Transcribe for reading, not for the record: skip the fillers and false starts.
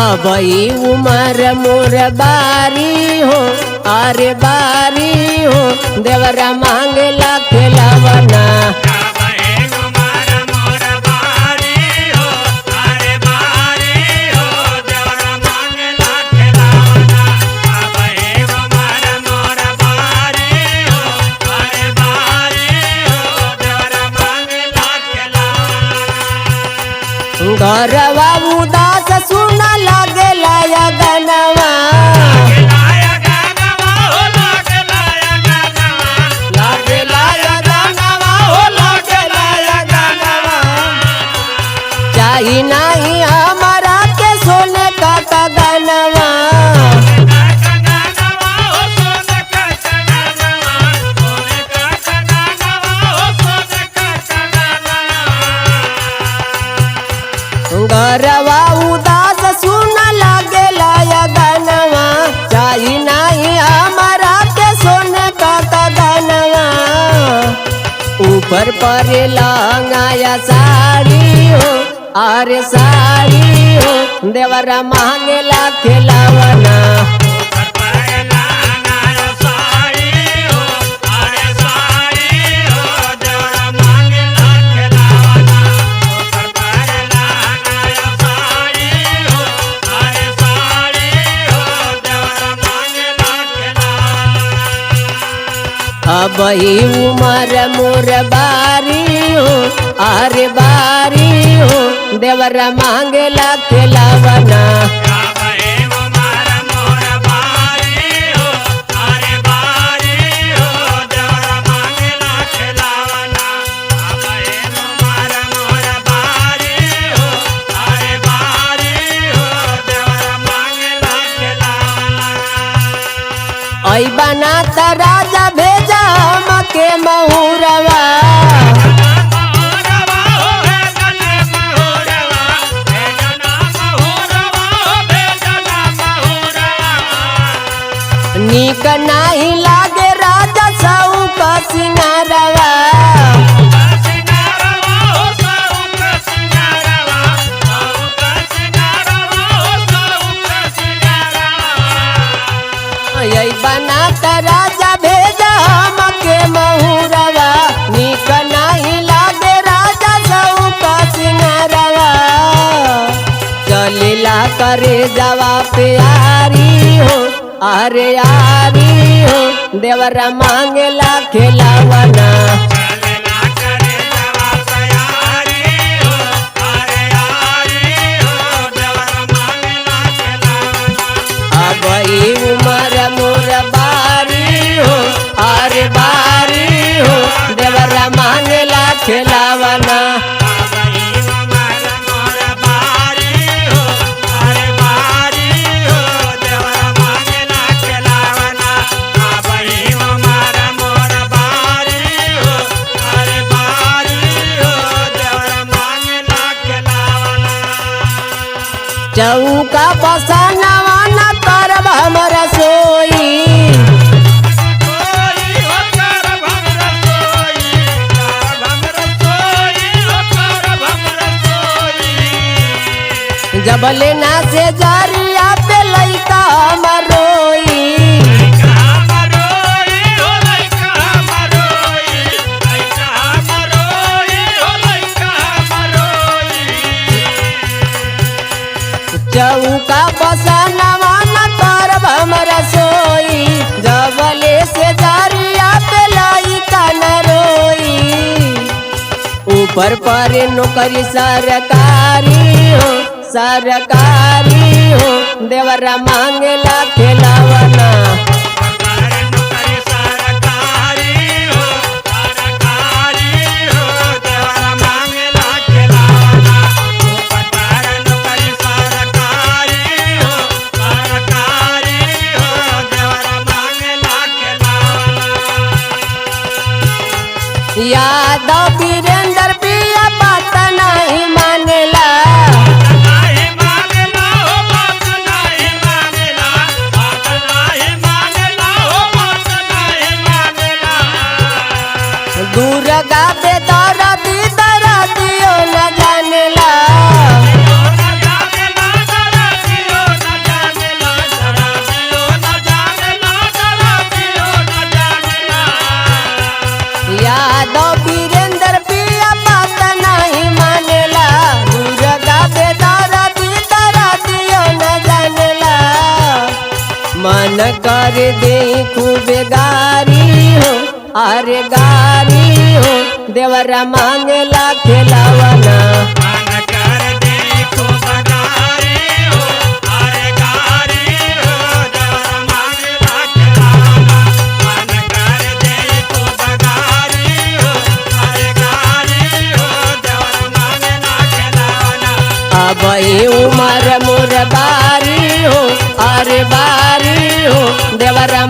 अब उमर मोर बारी हो, अरे बारी हो, देवरा मांगला खिलावना। घरवा उदास सुना लागेला या गनवा, लागेला या गनवा हो, लागेला या गनवा। चाही नहीं हमारा के सोने का गनवा, घरवा उदास सुना लागेला या गनवा। चाही नहीं हमारा के सोने का गनवा। ऊपर पर लहंगाया साड़ी हो, अरे साड़ी हो, देवरा मांगला खिलावना। अब उमर मोर बारी हो, अरे बारी हो, देवरा मांगला खिलावना। आई बनात राजा भेजा हमके महुरवा, नीक नहीं लागे राजा साऊ का सिंगारवा। यही बनात राजा भेजा हमके महुरवा, नीक नहीं लागे राजा साऊ का सिंगारवा। चलिला करे जावा प्यारी हो, अरे यारी हो, देवरा मांगला खिलावना। अब उमर मोर बारी हो, अरे बारी हो, देवरा मांगला खिलावना। चौका बसनवा न करब हमर सोई, जबले ना से जरिया पे लइका हमर रोई। चौका बसनवा न करब हमर सोई, जबले से जरिया पे लइका न रोई। ऊपर पर नौकरी सरकारी हो, सरकारी हो, देवरा मांगला खिलावना। यादव वीरेंद्र पिया बात नहीं मानेला, मन कर दे खूब गारी हो, अरे गारी हो देवरा मांगला खिलावना। मन कर दे खूब गारी हो, अरे गारी हो देवरा मांगला खिलावना। मन कर दे खूब गारी हो, अरे गारी हो देवरा मांगला खिलावना। अब उमर मोर बारी हो, अरे बारी हो देवरा